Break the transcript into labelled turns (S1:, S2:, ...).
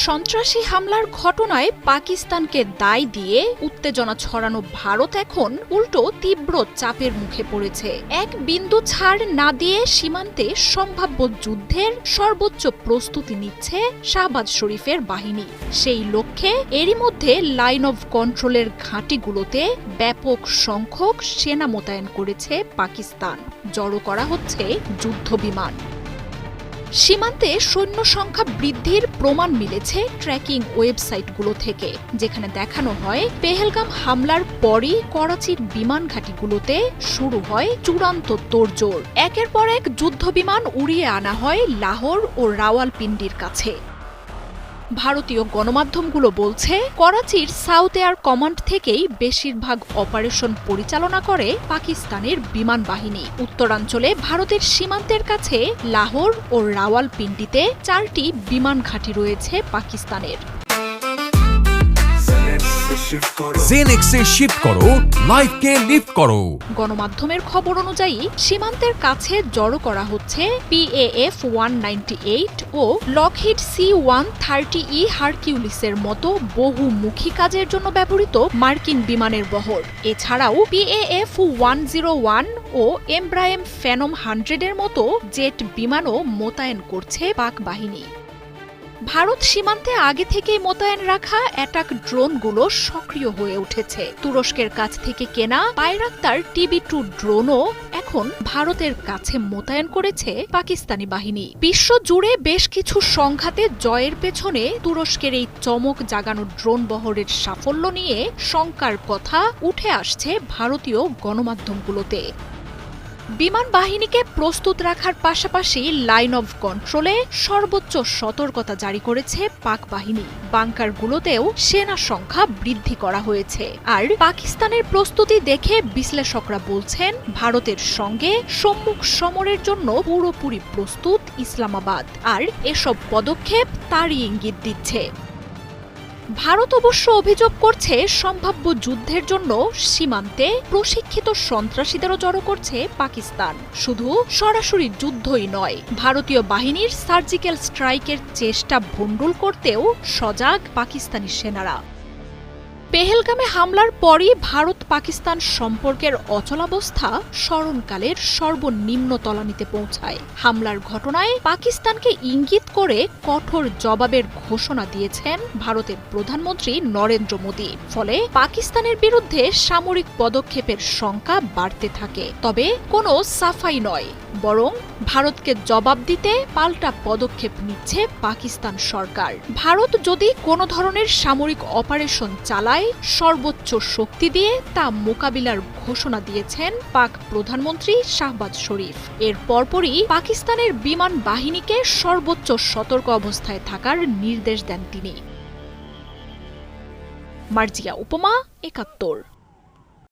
S1: সন্ত্রাসী হামলার ঘটনায় পাকিস্তানকে দায় দিয়ে উত্তেজনা ছড়ানো ভারত এখন উল্টো তীব্র চাপের মুখে পড়েছে। এক বিন্দু ছাড় না দিয়ে সীমান্তে সম্ভাব্য যুদ্ধের সর্বোচ্চ প্রস্তুতি নিচ্ছে শাহবাজ শরীফের বাহিনী। সেই লক্ষ্যে এরই মধ্যে লাইন অব কন্ট্রোলের ঘাঁটিগুলোতে ব্যাপক সংখ্যক সেনা মোতায়েন করেছে পাকিস্তান। জড়ো করা হচ্ছে যুদ্ধবিমান। সীমান্তে সৈন্য সংখ্যা বৃদ্ধির প্রমাণ মিলেছে ট্র্যাকিং ওয়েবসাইটগুলো থেকে, যেখানে দেখানো হয় পেহেলগাম হামলার পরই করাচির বিমান ঘাঁটিগুলোতে শুরু হয় চূড়ান্ত তোড়জোড়। একের পর এক যুদ্ধবিমান উড়িয়ে আনা হয় লাহোর ও রাওয়ালপিন্ডির কাছে। ভারতীয় গণমাধ্যমগুলো বলছে, করাচির সাউথ এয়ার কমান্ড থেকেই বেশিরভাগ অপারেশন পরিচালনা করে পাকিস্তানের বিমান বাহিনী। উত্তরাঞ্চলে ভারতের সীমান্তের কাছে লাহোর ও রাওয়ালপিন্ডিতে 4টি বিমান ঘাঁটি রয়েছে পাকিস্তানের।
S2: জেনেক্সে শিফট করো, লাইফকে লিফট করো।
S1: গণমাধ্যমের খবর অনুযায়ী সীমান্তের কাছে জড়ো করা হচ্ছে PAF 198 ও লকহিড C-130E হারকিউলিসের মতো বহুমুখী কাজের জন্য ব্যবহৃত মার্কিন বিমানের বহর। এছাড়াও PAF 101 ও এমব্রায়েম ফ্যানম 100 এর মতো জেট বিমানও মোতায়েন করছে পাক বাহিনী। ভারত সীমান্তে আগে থেকেই মোতায়েন রাখা অ্যাটাক ড্রোনগুলো সক্রিয় হয়ে উঠেছে। তুরস্কের কাছ থেকে কেনা বাইরাক্তার TB2 ড্রোনও এখন ভারতের কাছে মোতায়েন করেছে পাকিস্তানি বাহিনী। বিশ্ব জুড়ে বেশ কিছু সংঘাতে জয়ের পেছনে তুরস্কের এই চমক জাগানো ড্রোন বহরের সাফল্য নিয়ে শঙ্কার কথা উঠে আসছে ভারতীয় গণমাধ্যমগুলোতে। বিমান বাহিনীকে প্রস্তুত রাখার পাশাপাশি লাইন অব কন্ট্রোলে সর্বোচ্চ সতর্কতা জারি করেছে পাক বাহিনী। বাংকারগুলোতেও সেনা সংখ্যা বৃদ্ধি করা হয়েছে। আর পাকিস্তানের প্রস্তুতি দেখে বিশ্লেষকরা বলছেন, ভারতের সঙ্গে সম্মুখ সমরের জন্য পুরোপুরি প্রস্তুত ইসলামাবাদ। আর এসব পদক্ষেপ তারই ইঙ্গিত দিচ্ছে। ভারত অবশ্য অভিযোগ করছে, সম্ভাব্য যুদ্ধের জন্য সীমান্তে প্রশিক্ষিত সন্ত্রাসীদেরও জড়ো করছে পাকিস্তান। শুধু সরাসরি যুদ্ধই নয়, ভারতীয় বাহিনীর সার্জিক্যাল স্ট্রাইকের চেষ্টা ভণ্ডুল করতেও সজাগ পাকিস্তানি সেনারা। পেহেলগামে হামলার পরই ভারত পাকিস্তান সম্পর্কের অচলাবস্থা স্মরণকালের সর্বনিম্ন তলানিতে পৌঁছায়। হামলার ঘটনায় পাকিস্তানকে ইঙ্গিত করে কঠোর জবাবের ঘোষণা দিয়েছেন ভারতের প্রধানমন্ত্রী নরেন্দ্র মোদী। ফলে পাকিস্তানের বিরুদ্ধে সামরিক পদক্ষেপের শঙ্কা বাড়তে থাকে। তবে কোনো সাফাই নয়, বরং ভারতকে জবাব দিতে পাল্টা পদক্ষেপ নিচ্ছে পাকিস্তান সরকার। ভারত যদি কোনো ধরনের সামরিক অপারেশন চালায়, সর্বোচ্চ শক্তি দিয়ে তা মোকাবিলার ঘোষণা দিয়েছেন পাক প্রধানমন্ত্রী শাহবাজ শরীফ। এর পরপরই পাকিস্তানের বিমান বাহিনীকে সর্বোচ্চ সতর্ক অবস্থায় থাকার নির্দেশ দেন তিনি। মার্জিয়া উপমা, ৭১।